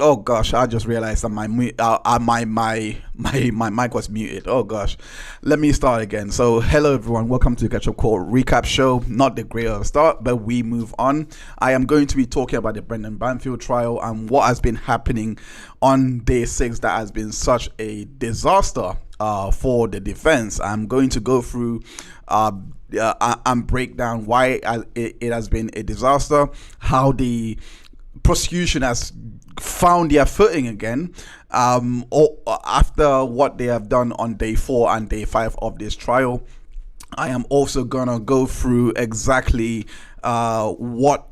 Oh gosh, I just realized that my mic was muted. Oh gosh, let me start again. So hello everyone, welcome to the Ketchup Court recap show. Not the greatest start, but we move on. I am going to be talking about the Brendan Banfield trial and what has been happening on day 6 that has been such a disaster for the defense. I'm going to go through and break down why it has been a disaster, how the prosecution has found their footing again after what they have done on day 4 and day 5 of this trial. I am also gonna go through exactly what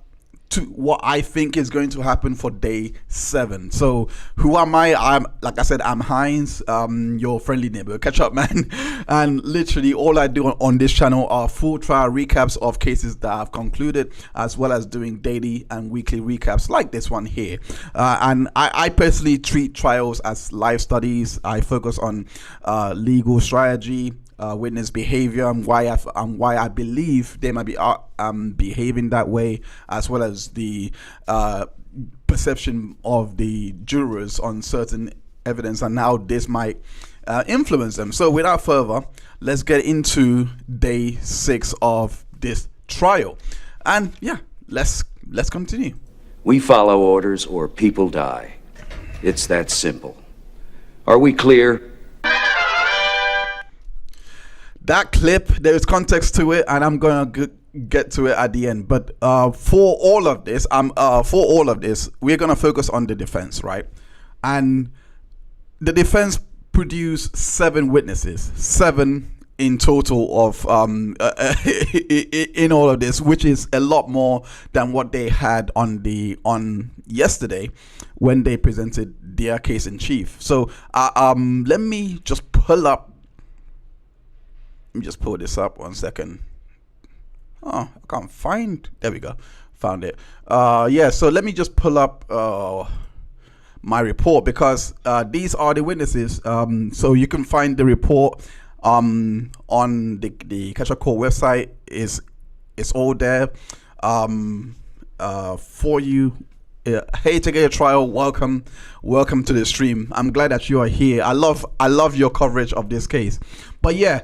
I think is going to happen for day 7. So who am I? Like I said, I'm Heinz, your friendly neighbor Ketchup man, and literally all I do on this channel are full trial recaps of cases that have concluded, as well as doing daily and weekly recaps like this one here. And I personally treat trials as life studies. I focus on legal strategy, witness behavior, and why I believe they might be behaving that way, as well as the perception of the jurors on certain evidence and how this might influence them. So without further, let's get into day 6 of this trial, and yeah, let's continue. We follow orders or people die. It's that simple. Are we clear? That clip, there is context to it, and I'm gonna get to it at the end. But for all of this, we're gonna focus on the defense, right? And the defense produced 7 witnesses, 7 in total of in all of this, which is a lot more than what they had on yesterday when they presented their case in chief. So let me just pull this up 1 second. Oh, I can't find. There we go. Found it. Yeah. So let me just pull up my report, because these are the witnesses. So you can find the report on the Ketchup Court website. It's all there for you. Hey, to get a trial, welcome to the stream. I'm glad that you are here. I love your coverage of this case. But yeah,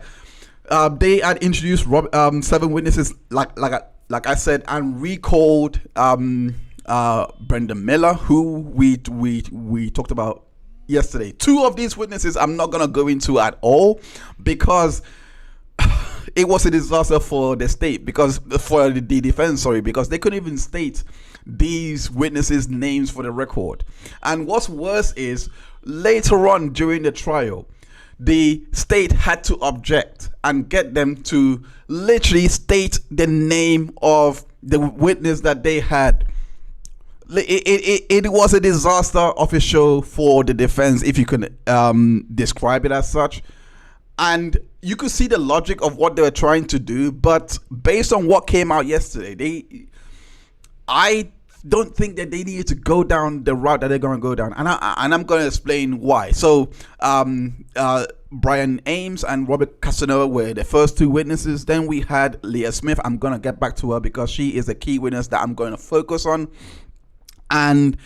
they had introduced 7 witnesses, like I said, and recalled Brendan Miller, who we talked about yesterday. 2 of these witnesses I'm not gonna go into at all, because it was a disaster for the state, because for the defense, because they couldn't even state these witnesses' names for the record. And what's worse is, later on during the trial, the state had to object and get them to literally state the name of the witness that they had. It was a disaster of a show for the defense, if you can describe it as such. And you could see the logic of what they were trying to do, but based on what came out yesterday, I don't think that they needed to go down the route that they're going to go down, and I'm going to explain why. So Brian Ames and Robert Casanova were the first 2 witnesses. Then we had Leah Smith. I'm going to get back to her because she is a key witness that I'm going to focus on. And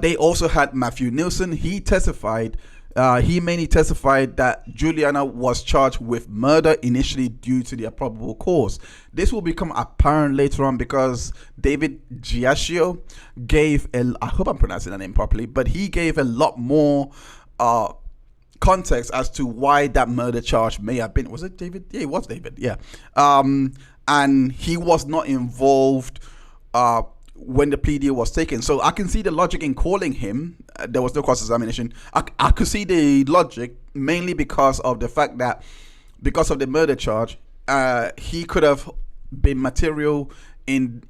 they also had Matthew Nielsen. He testified. He mainly testified that Juliana was charged with murder initially due to their probable cause. This will become apparent later on, because David Giacchio gave I hope I'm pronouncing the name properly, but he gave a lot more context as to why that murder charge may have been. Was it David? Yeah, it was David. Yeah. And he was not involved when the plea deal was taken. So I can see the logic in calling him. There was no cross-examination. I could see the logic, mainly because of the fact that, because of the murder charge, he could have been material in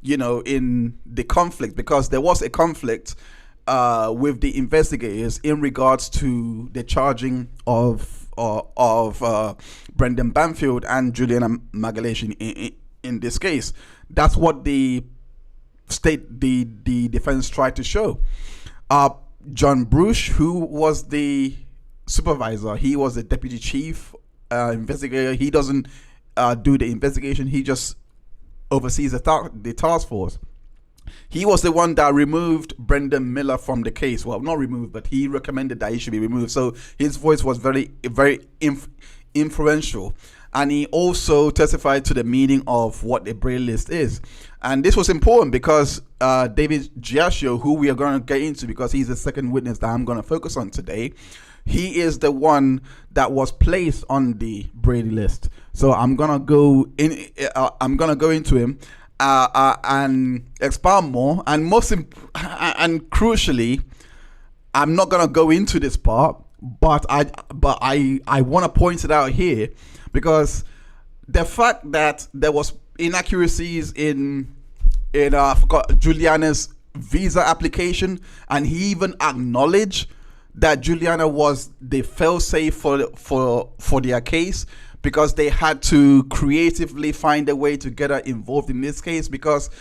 the conflict, because there was a conflict with the investigators in regards to the charging of Brendan Banfield and Juliana Magalhaes in this case. That's what the defense tried to show. John Bruce, who was the supervisor, he was the deputy chief investigator. He doesn't do the investigation. He just oversees the task force. he was the one that removed Brendan Miller from the case. Well, not removed, but he recommended that he should be removed. So his voice was very, very influential. And he also testified to the meaning of what the Brady list is. And this was important because David Giascio, who we are going to get into because he's the second witness that I'm going to focus on today, he is the one that was placed on the Brady list. So I'm going to go into him and expound more. And and crucially, I'm not going to go into this part, but I want to point it out here, because the fact that there was inaccuracies in Juliana's visa application, and he even acknowledged that Juliana was the fail-safe for their case, because they had to creatively find a way to get her involved in this case, because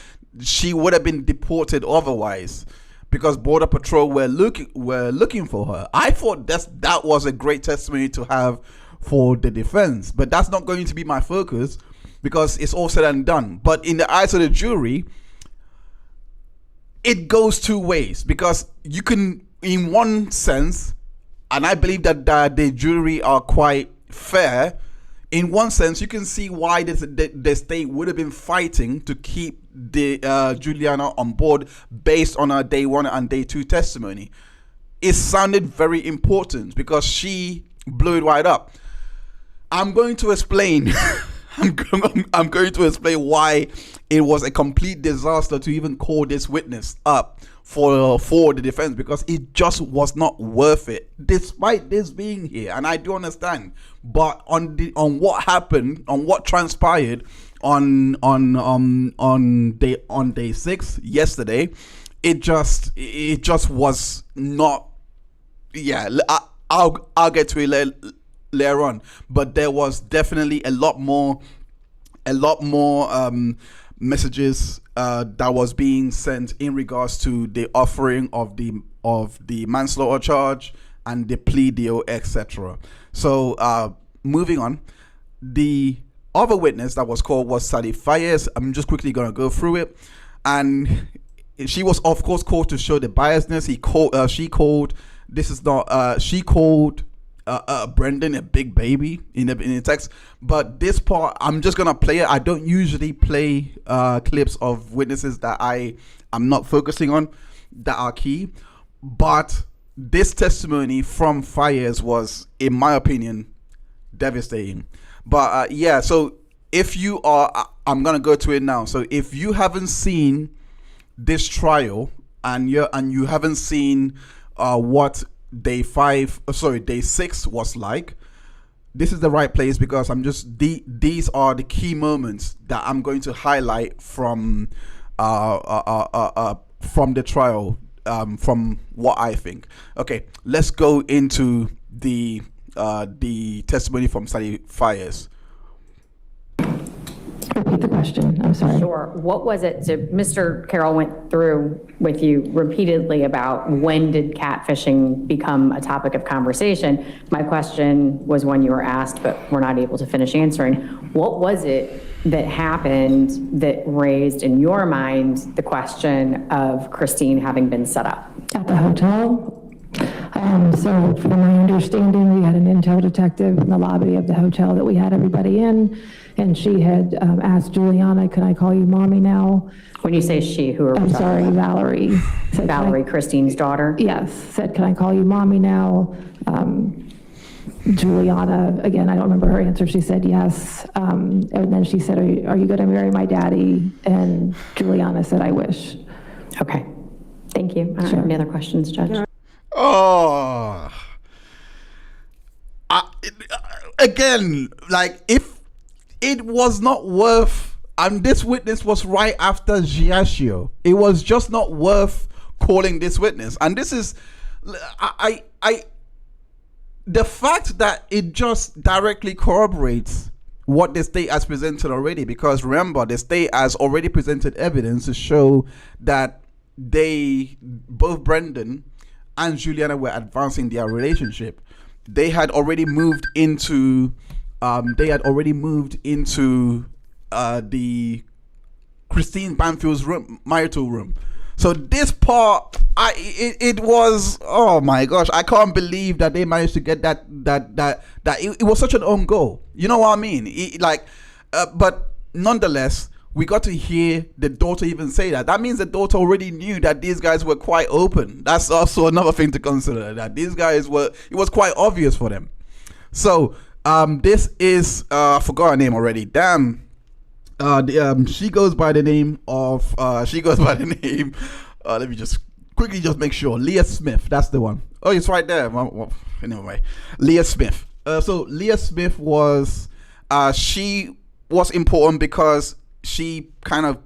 she would have been deported otherwise, because Border Patrol were looking for her. I thought that was a great testimony to have for the defense, but that's not going to be my focus because it's all said and done. But in the eyes of the jury, it goes two ways, because you can, in one sense, and I believe that the jury are quite fair, in one sense you can see why the state would have been fighting to keep the Juliana on board based on her day 1 and day 2 testimony. It sounded very important because she blew it right up. I'm going to explain. I'm going to explain why it was a complete disaster to even call this witness up for the defense, because it just was not worth it, despite this being here. And I do understand, but on what happened, on what transpired on day 6 yesterday, it just was not. Yeah, I'll get to it later on, but there was definitely a lot more messages that was being sent in regards to the offering of the manslaughter charge and the plea deal, etc. So moving on, the other witness that was called was Sally Fayez. I'm just quickly going to go through it, and she was of course called to show the biasness. She called Brendan a big baby in the text, but this part I'm just gonna play it. I don't usually play clips of witnesses that I'm not focusing on that are key, but this testimony from Fayez was, in my opinion, devastating. But so if you are, I'm gonna go to it now. So if you haven't seen this trial and you haven't seen what day 6 was like, this is the right place, because these are the key moments that I'm going to highlight from the trial, from what I think. Okay, let's go into the testimony from Sally Fayez. Repeat the question. I'm sorry. Sure. What was it? So Mr. Carroll went through with you repeatedly about when did catfishing become a topic of conversation. My question was when you were asked, but we're not able to finish answering. What was it that happened that raised in your mind the question of Christine having been set up? At the hotel. So from my understanding, we had an intel detective in the lobby of the hotel that we had everybody in, and she had asked Juliana, can I call you mommy now? When you say she, who are we I'm talking sorry, about? Valerie. Said, Valerie, Christine's daughter? Yes, said, can I call you mommy now? Juliana, again, I don't remember her answer. She said yes. And then she said, are you going to marry my daddy? And Juliana said, I wish. Okay. Thank you. I don't have any other questions, Judge. Oh, again, like, if it was not worth, and this witness was right after Giascio, it was just not worth calling this witness. And this is, the fact that it just directly corroborates what the state has presented already, because remember, the state has already presented evidence to show that both Brendan and Juliana were advancing their relationship. They had already moved into the Christine Banfield's room, marital room. So this part, it was, oh my gosh, I can't believe that they managed to get that it was such an own goal. You know what I mean? But nonetheless, we got to hear the daughter even say that. That means the daughter already knew that these guys were quite open. That's also another thing to consider, that these guys it was quite obvious for them. So this is I forgot her name already. Damn. She goes by the name of let me just quickly make sure. Leah Smith, that's the one. Oh, it's right there. Well, anyway, Leah Smith. So Leah Smith was she was important because she kind of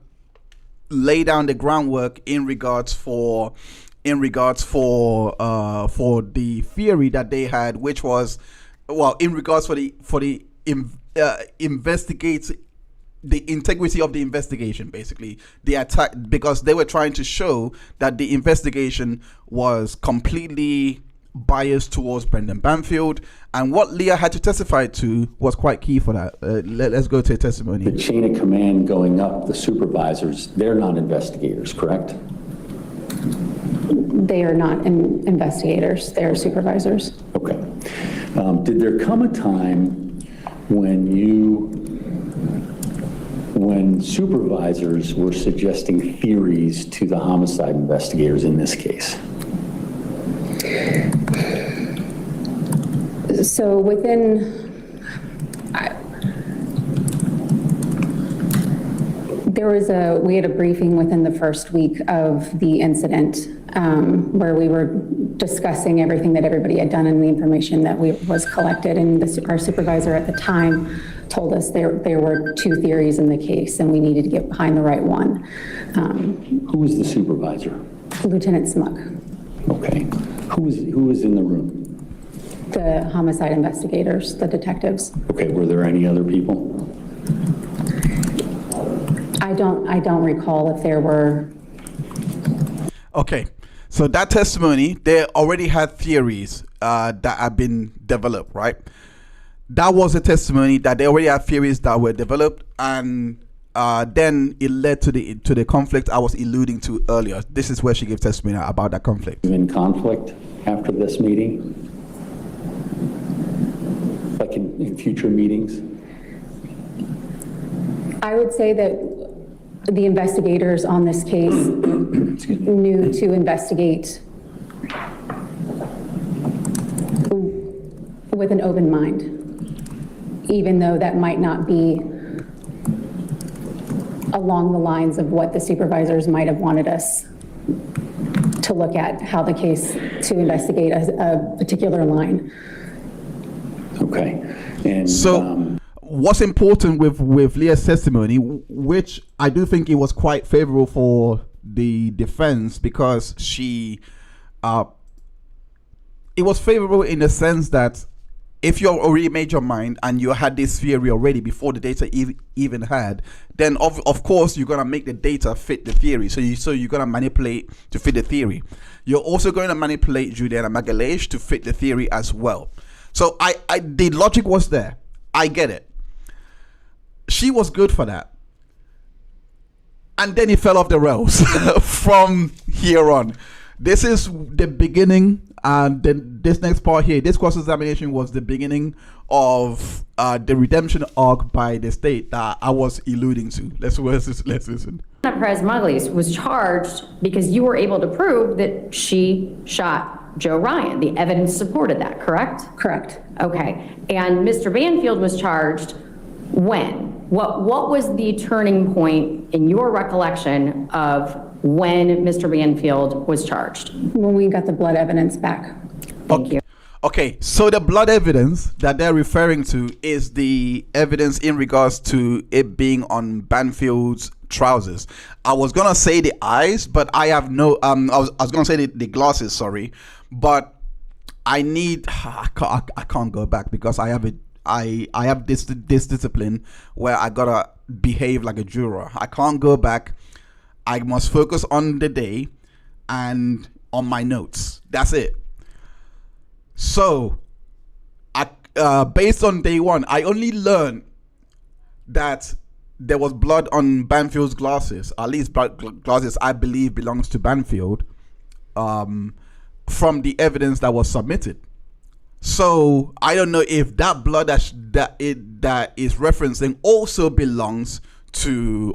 laid down the groundwork in regards for the theory that they had, which was, well, in regards for the investigate the integrity of the investigation, basically the attack, because they were trying to show that the investigation was completely biased towards Brendan Banfield, and what Leah had to testify to was quite key for that. Let's go to a testimony. The chain of command going up, the supervisors, they're not investigators, correct? They are not investigators, they are supervisors. Okay. Did there come a time when supervisors were suggesting theories to the homicide investigators in this case? So we had a briefing within the first week of the incident where we were discussing everything that everybody had done and the information that was collected, and our supervisor at the time told us there were two theories in the case and we needed to get behind the right one. Who was the supervisor? Lieutenant Smuck. Okay. Who was in the room? The homicide investigators, the detectives. Okay, were there any other people? I don't recall if there were. Okay, so that testimony, they already had theories that had been developed, right? That was a testimony that they already had theories that were developed, and then it led to the conflict I was alluding to earlier. This is where she gave testimony about that conflict. In conflict after this meeting? Like in future meetings? I would say that the investigators on this case knew to investigate with an open mind, even though that might not be along the lines of what the supervisors might have wanted us to look at, how the case to investigate a particular line. Okay. And so what's important with Leah's testimony, which I do think it was quite favorable for the defense, because it was favorable in the sense that if you already made your mind and you had this theory already before the data even had, then of course you're going to make the data fit the theory. So you're going to manipulate to fit the theory. You're also going to manipulate Juliana Magalhaes to fit the theory as well. So the logic was there. I get it. She was good for that. And then it fell off the rails from here on. This is the beginning, and then this next part here, this cross-examination was the beginning of the redemption arc by the state that I was alluding to. Let's listen. Perez Magalhaes was charged because you were able to prove that she shot Joe Ryan. The evidence supported that, correct? Correct. Okay. And Mr. Banfield was charged when? What was the turning point in your recollection of when Mr. Banfield was charged? When we got the blood evidence back. Thank you. Okay, so the blood evidence that they're referring to is the evidence in regards to it being on Banfield's trousers. I was gonna say the eyes, but I have no. I was gonna say the glasses. Sorry, but I can't go back because I have this discipline where I gotta behave like a juror. I can't go back. I must focus on the day and on my notes. That's it. So, based on day one, I only learned that there was blood on Banfield's glasses. At least glasses, I believe, belongs to Banfield, from the evidence that was submitted. So I don't know if that blood that is referencing also belongs to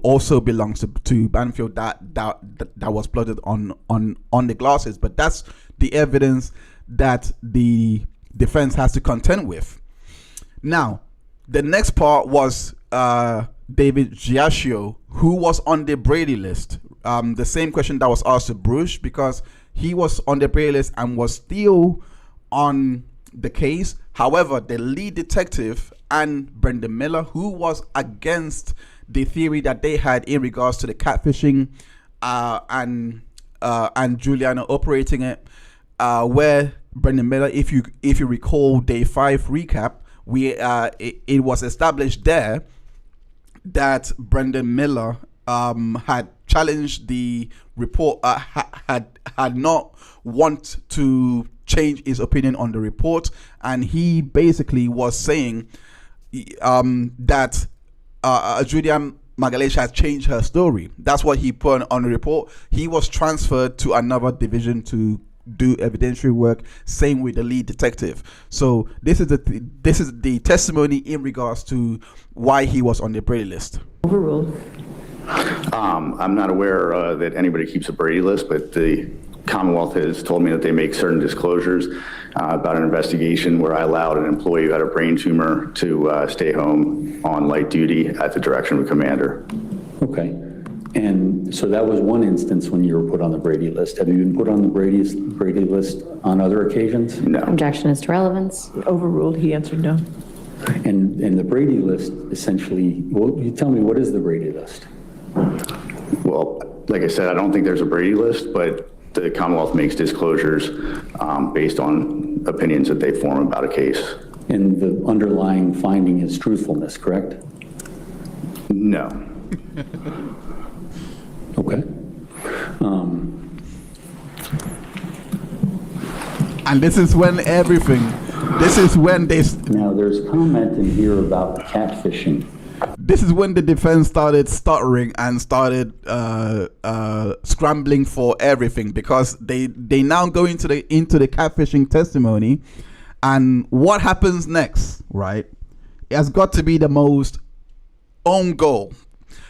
Banfield that was blooded on the glasses. But that's the evidence that the defense has to contend with. Now, the next part was David Giacchio, who was on the Brady list. The same question that was asked to Bruce, because he was on the Brady list and was still on the case. However, the lead detective and Brendan Miller, who was against the theory that they had in regards to the catfishing and Juliana operating it, where Brendan Miller, if you recall day 5 recap, it was established there that Brendan Miller had challenged the report, had not want to change his opinion on the report, and he basically was saying that Juliana Magalhaes has changed her story. That's what he put on the report. He was transferred to another division to do evidentiary work. Same with the lead detective. So this is the testimony in regards to why he was on the Brady list. Overruled. I'm not aware that anybody keeps a Brady list, but the Commonwealth has told me that they make certain disclosures about an investigation where I allowed an employee who had a brain tumor to stay home on light duty at the direction of a commander. Okay. And so that was one instance when you were put on the Brady list. Have you been put on the Brady list on other occasions? No. Objection is to relevance. Overruled. He answered no. And the Brady list essentially, well, you tell me, what is the Brady list? Well, like I said, I don't think there's a Brady list, but the Commonwealth makes disclosures based on opinions that they form about a case. And the underlying finding is truthfulness, correct? No. Okay. And this is when they Now, there's comment in here about catfishing. this is when the defense started stuttering and started scrambling for everything, because they now go into the catfishing testimony, and what happens next, right? It has got to be the most own goal.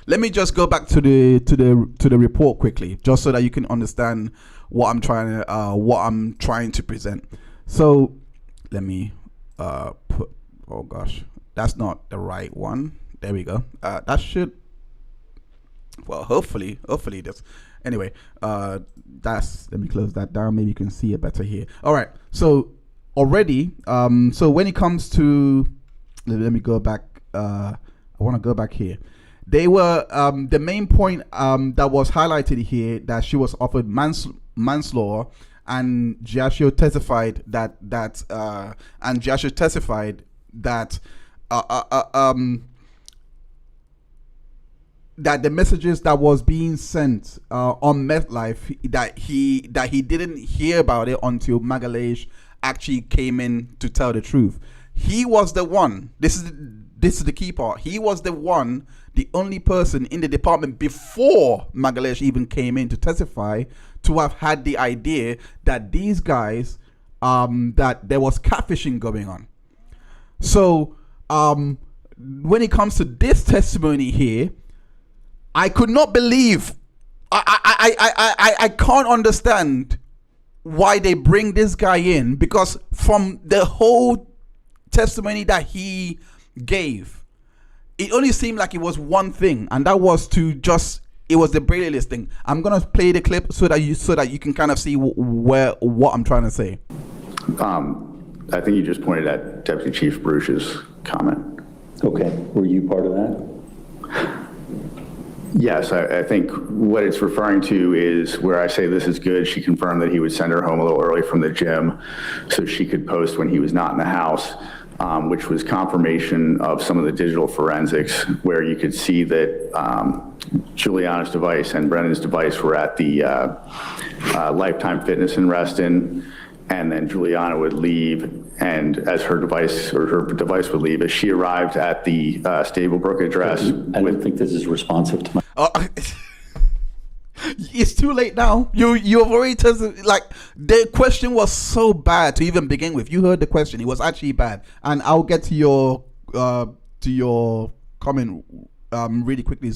Let me just go back to the report quickly, just so that you can understand what I'm trying to present. So let me put. Oh gosh, that's not the right one. There we go. That should. Well, hopefully this. Anyway, let me close that down. Maybe you can see it better here. All right. So already, so when it comes to, let me go back. I want to go back here. They were the main point that was highlighted here, that she was offered manslaughter, and Giacchio testified that that the messages that was being sent on MetLife, that he didn't hear about it until Magalhaes actually came in to tell the truth. He was the one. This is the key part. He was the one, the only person in the department before Magalhaes even came in to testify, to have had the idea that these guys, that there was catfishing going on. So when it comes to this testimony here, I could not believe, I can't understand why they bring this guy in, because from the whole testimony that he gave, it only seemed like it was one thing, and that was it was the Brady list thing. I'm gonna play the clip so that you can kind of see what I'm trying to say. I think you just pointed at Deputy Chief Bruce's comment. Okay, were you part of that? Yes, I think what it's referring to is where I say this is good. She confirmed that he would send her home a little early from the gym so she could post when he was not in the house, which was confirmation of some of the digital forensics, where you could see that Juliana's device and Brendan's device were at the Lifetime Fitness in Reston, and then Juliana would leave And as her device would leave, as she arrived at the Stablebrook address. I don't think this is responsive to my. It's too late now. You've already tested. Like, the question was so bad to even begin with. You heard the question; it was actually bad. And I'll get to your comment really quickly,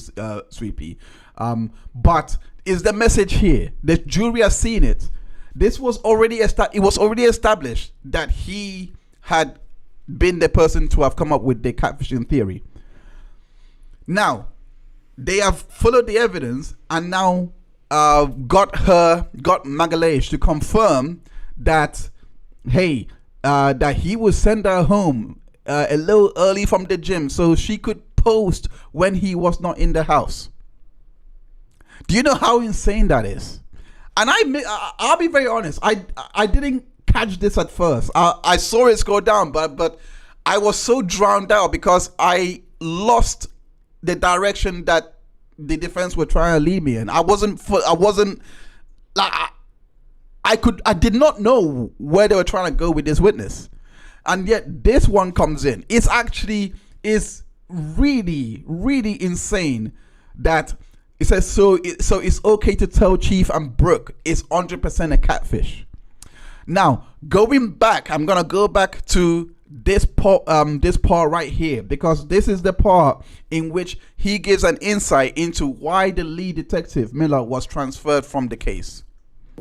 Sweepy. But is the message here? The jury has seen it. This was already it was already established that he had been the person to have come up with the catfishing theory. Now, they have followed the evidence and now got Magalhaes to confirm that, hey, that he would send her home a little early from the gym so she could post when he was not in the house. Do you know how insane that is? And I'll be very honest. I didn't catch this at first. I saw it go down, but I was so drowned out because I lost the direction that the defense were trying to lead me in. I did not know where they were trying to go with this witness, and yet this one comes in. It's really, really insane that it says so it's okay to tell Chief and Brooke it's 100% a catfish. Now, going back, I'm gonna go back to this part right here, because this is the part in which he gives an insight into why the lead detective Miller was transferred from the case.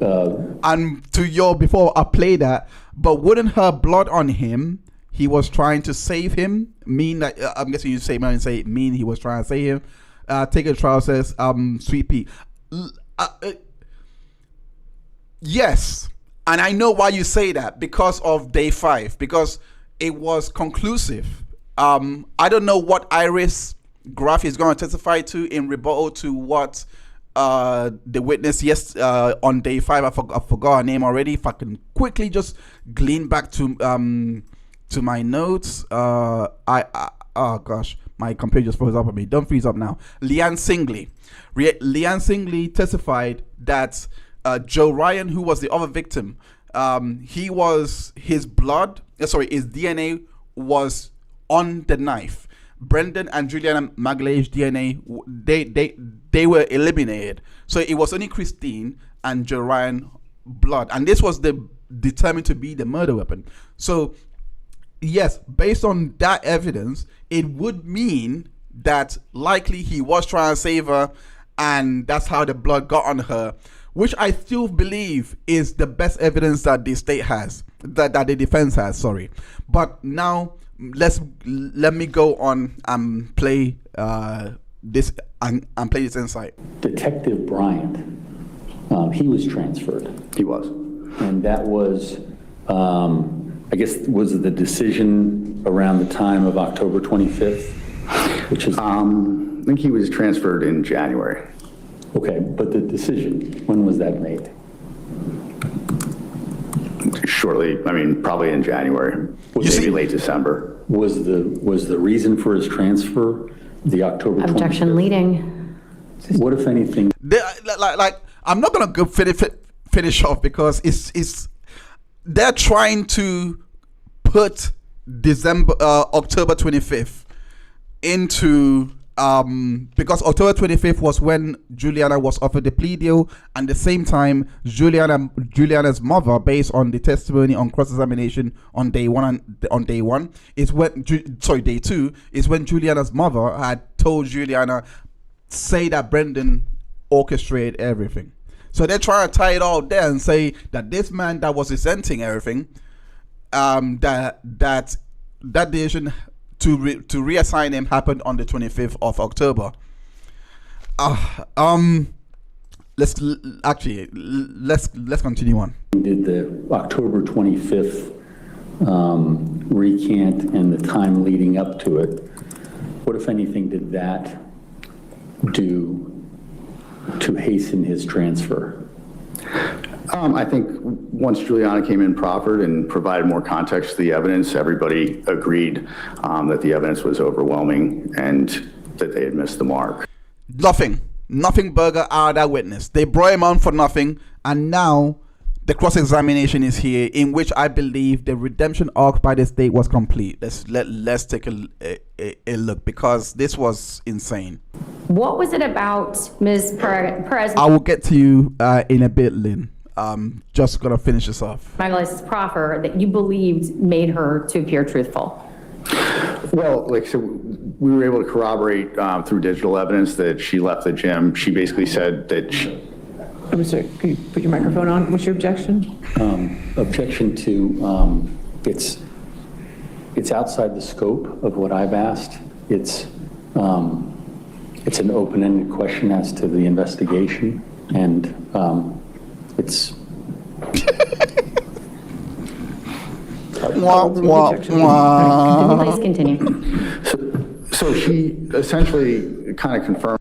And to your, before I play that, but wouldn't her blood on him, he was trying to save him, mean that I'm guessing you say mean he was trying to save him. Take a trial says Sweet Pea. Yes, and I know why you say that, because of day 5, because it was conclusive. I don't know what Iris Graf is going to testify to in rebuttal to what the witness on day 5, I forgot her name already. If I can quickly just glean back to my notes. Oh gosh, my computer just froze up on me. Don't freeze up now. Leanne Singley testified that Joe Ryan, who was the other victim, his DNA was on the knife. Brendan and Juliana Magalhaes' DNA, they were eliminated. So it was only Christine and Joe Ryan blood, and this was determined to be the murder weapon. So yes, based on that evidence, it would mean that likely he was trying to save her, and that's how the blood got on her, which I still believe is the best evidence that the state has, that the defense has, sorry. But now let me go on and play this insight. Detective Bryant, he was transferred. He was. And that was, I guess, was the decision around the time of October 25th, which is... I think he was transferred in January. Okay, but the decision, when was that made? Shortly, probably in January, maybe late December. Was the reason for his transfer the October 25th? Objection leading. What, if anything? I'm not gonna go finish off, because it's they're trying to put October 25th into because October 25th was when Juliana was offered the plea deal, and the same time Juliana's mother, based on the testimony on cross-examination on day 1 is when day 2 is when Juliana's mother had told Juliana, say that Brendan orchestrated everything. So they're trying to tie it all there and say that this man that was resenting everything, that decision to reassign him happened on the 25th of October. Let's continue on. Did the October 25th recant and the time leading up to it, what, if anything, did that do to hasten his transfer? I think once Juliana came in proffered and provided more context to the evidence, everybody agreed that the evidence was overwhelming and that they had missed the mark. Nothing burger out of that witness. They brought him on for nothing, and now the cross-examination is here, in which I believe the redemption arc by the state was complete. Let's take a look, because this was insane. What was it about Ms. Perez I will get to you in a bit, Lynn. Just gonna finish this off. Magalhaes' proffer that you believed made her to appear truthful? Well, like, so we were able to corroborate through digital evidence that she left the gym. She basically said that I'm sorry, can you put your microphone on? What's your objection? Objection to, it's outside the scope of what I've asked. It's an open-ended question as to the investigation, and it's. Please continue. So she essentially kind of confirmed.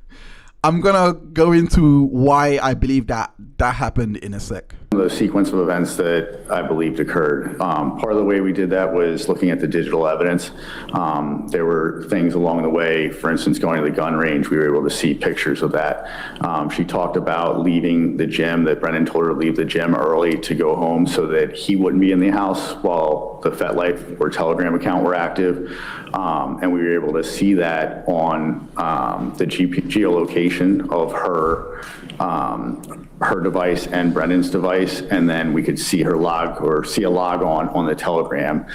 I'm gonna go into why I believe that happened in a sec. The sequence of events that I believed occurred. Part of the way we did that was looking at the digital evidence. There were things along the way, for instance, going to the gun range, we were able to see pictures of that. She talked about leaving the gym, that Brendan told her to leave the gym early to go home so that he wouldn't be in the house while the FetLife or Telegram account were active. And we were able to see that on the geolocation of her device and Brendan's device, and then we could see her log, or see a log on the Telegram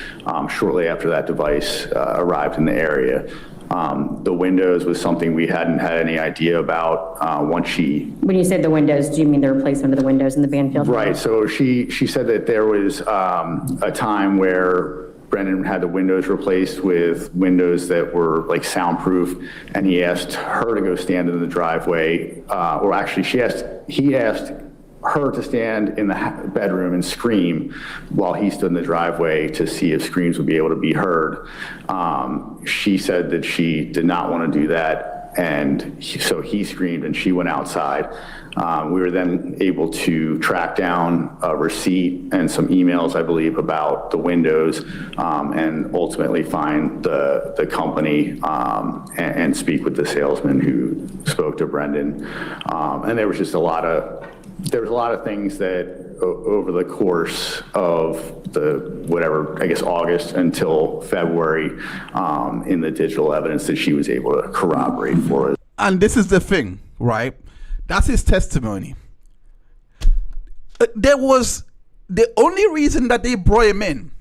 shortly after that device arrived in the area. The windows was something we hadn't had any idea about once she... When you said the windows, do you mean the replacement of the windows in the Banfield? Right, so she said that there was a time where Brendan had the windows replaced with windows that were like soundproof, and he asked her to go stand in the driveway, or actually he asked her to stand in the bedroom and scream while he stood in the driveway to see if screams would be able to be heard. She said that she did not want to do that, and so he screamed and she went outside. We were then able to track down a receipt and some emails, I believe, about the windows, and ultimately find the company and speak with the salesman who spoke to Brendan. And there was just a lot of things that over the course of August until February, in the digital evidence that she was able to corroborate for us. And this is the thing, right? That's his testimony. There was the only reason that they brought him in,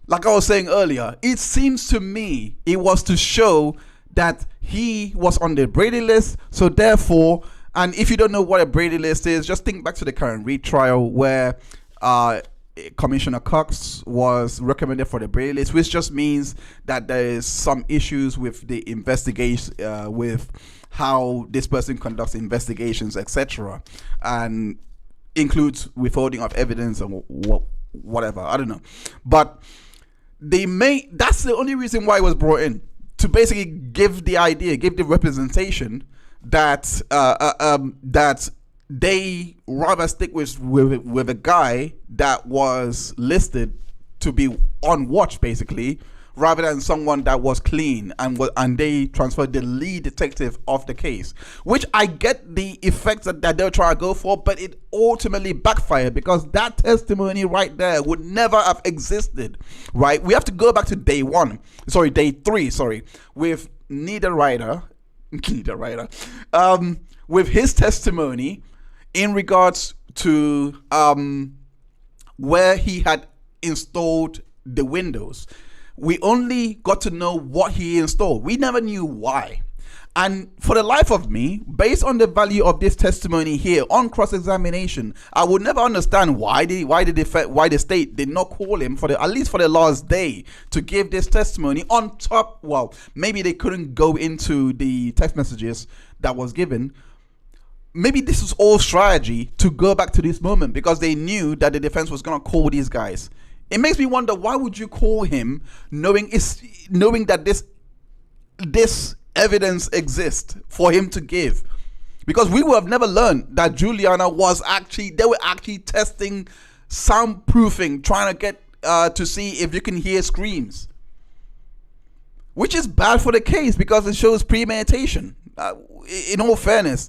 like I was saying earlier, it seems to me it was to show that he was on the Brady list. So therefore, and if you don't know what a Brady list is, just think back to the current retrial where Commissioner Cox was recommended for the Brady list, which just means that there is some issues with the investigation, with how this person conducts investigations, etc., and includes withholding of evidence and whatever. I don't know, but that's the only reason why it was brought in, to basically give the representation that that they rather stick with a guy that was listed to be on watch, basically, rather than someone that was clean, and they transferred the lead detective of the case, which I get the effects that they're trying to go for, but it ultimately backfired because that testimony right there would never have existed, right? We have to go back to day 3, with with his testimony in regards to where he had installed the windows. We only got to know what he installed. We never knew why. And for the life of me, based on the value of this testimony here on cross-examination, I would never understand why the state did not call him at least for the last day to give this testimony on top. Well, maybe they couldn't go into the text messages that was given. Maybe this was all strategy to go back to this moment because they knew that the defense was going to call these guys. It makes me wonder, why would you call him knowing that this evidence exists for him to give? Because we would have never learned that Juliana they were actually testing soundproofing, trying to get to see if you can hear screams, which is bad for the case because it shows premeditation. In all fairness,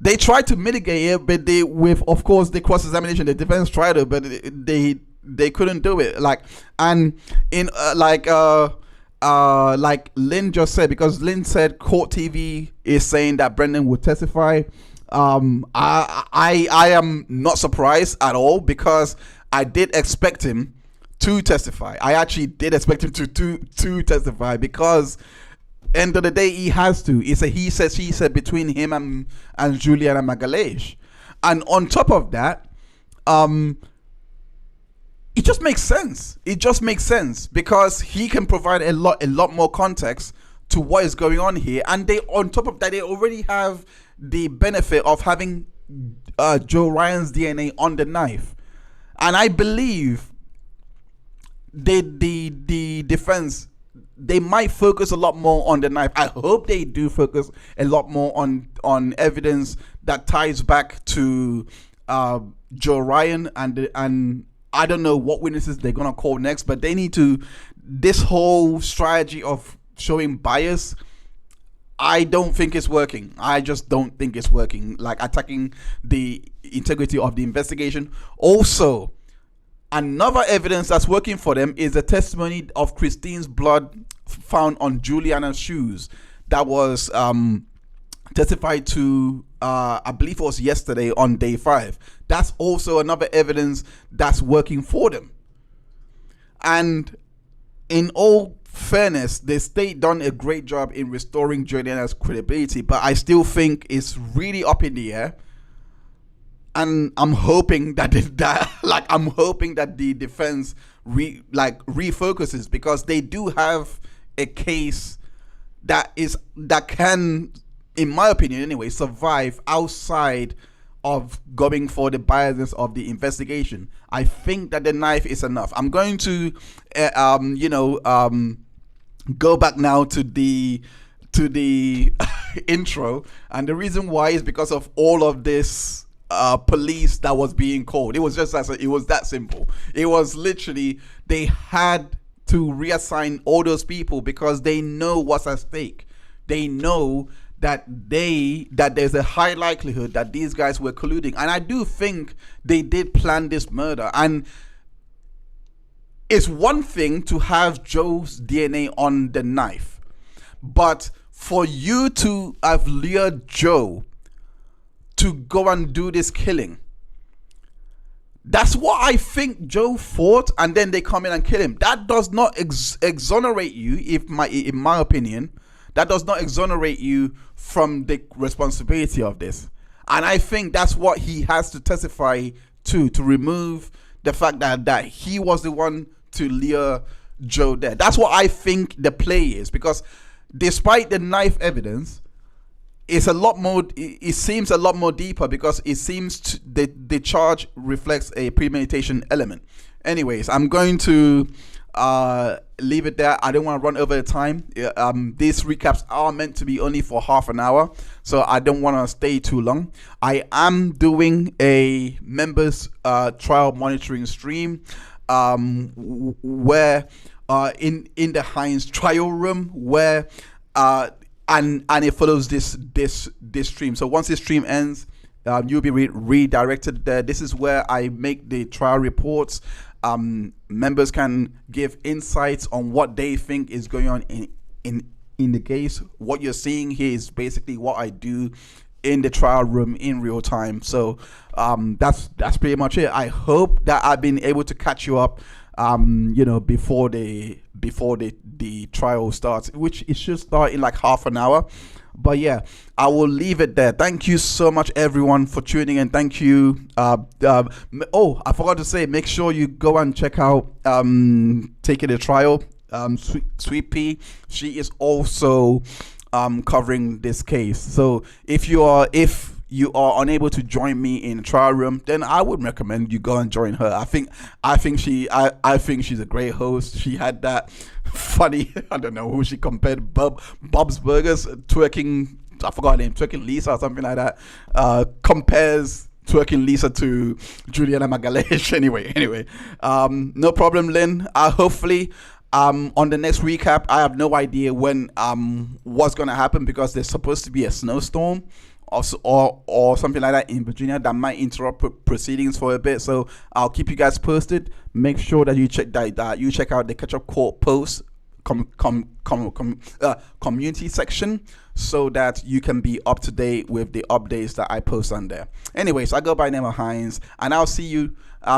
They tried to mitigate it, but of course, the cross-examination, the defense tried it, but they couldn't do it. Like Lynn just said, because Lynn said Court TV is saying that Brendan would testify. I am not surprised at all, because I did expect him to testify. I actually did expect him to testify, because end of the day he has to. It's a he said, she said between him and Juliana Magalhaes. And on top of that, it just makes sense. It just makes sense, because he can provide a lot more context to what is going on here. And they, on top of that, they already have the benefit of having Joe Ryan's DNA on the knife. And I believe the defense, they might focus a lot more on the knife. I hope they do focus a lot more on evidence that ties back to Joe Ryan, and I don't know what witnesses they're gonna call next, but they need to. This whole strategy of showing bias, I don't think it's working. I just don't think it's working. Like attacking the integrity of the investigation. Also, another evidence that's working for them is the testimony of Christine's blood found on Juliana's shoes that was testified to, I believe it was yesterday on day 5. That's also another evidence that's working for them. And in all fairness, the state done a great job in restoring Juliana's credibility, but I still think it's really up in the air. And I'm hoping that I'm hoping that the defense refocuses, because they do have a case that can, in my opinion anyway, survive outside of going for the biasness of the investigation. I think that the knife is enough. I'm going to go back now to the intro, and the reason why is because of all of this police that was being called. It was just it was that simple. It was literally, they had to reassign all those people because they know what's at stake. They know that there's a high likelihood that these guys were colluding, and I do think they did plan this murder. And it's one thing to have Joe's DNA on the knife, but for you to have lured Joe to go and do this killing, that's what I think Joe thought, and then they come in and kill him. That does not exonerate you, in my opinion. That does not exonerate you from the responsibility of this. And I think that's what he has to testify to remove the fact that he was the one to lure Joe there. That's what I think the play is, because despite the knife evidence, it's a lot more. It seems a lot more deeper, because it seems the charge reflects a premeditation element. Anyways, I'm going to leave it there. I don't want to run over the time. These recaps are meant to be only for half an hour, so I don't want to stay too long. I am doing a members trial monitoring stream where in the Heinz trial room, where and it follows this stream. So once this stream ends, you'll be redirected there. This is where I make the trial reports. Members can give insights on what they think is going on in the case. What you're seeing here is basically what I do in the trial room in real time. So that's pretty much it. I hope that I've been able to catch you up before the trial starts, which it should start in like half an hour. But yeah, I will leave it there. Thank you so much, everyone, for tuning in. Thank you. Oh, I forgot to say, make sure you go and check out Taking the Trial. Sweet Pea, she is also covering this case. So if you are unable to join me in the trial room, then I would recommend you go and join her. I think she's a great host. She had that funny, I don't know who she compared, Bob's Burgers twerking, I forgot her name, twerking Lisa or something like that, compares twerking Lisa to Juliana Magalhaes. Anyway, no problem, Lynn. Hopefully on the next recap, I have no idea when what's gonna happen, because there's supposed to be a snowstorm or something like that in Virginia that might interrupt proceedings for a bit. So I'll keep you guys posted. Make sure that you check out the Ketchup Court post community section so that you can be up to date with the updates that I post on there. Anyways, I go by name of Hines, and I'll see you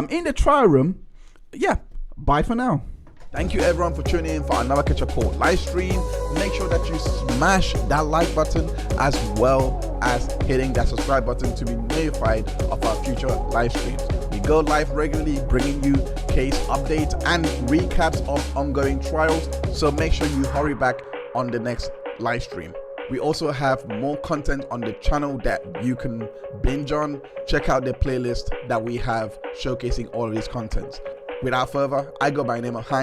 in the trial room. Yeah, bye for now. Thank you everyone for tuning in for another Ketchup Court live stream. Make sure that you smash that like button as well as hitting that subscribe button to be notified of our future live streams. We go live regularly, bringing you case updates and recaps of ongoing trials, so make sure you hurry back on the next live stream. We also have more content on the channel that you can binge on. Check out the playlist that we have showcasing all of these contents. Without further, I go by the name of Hines.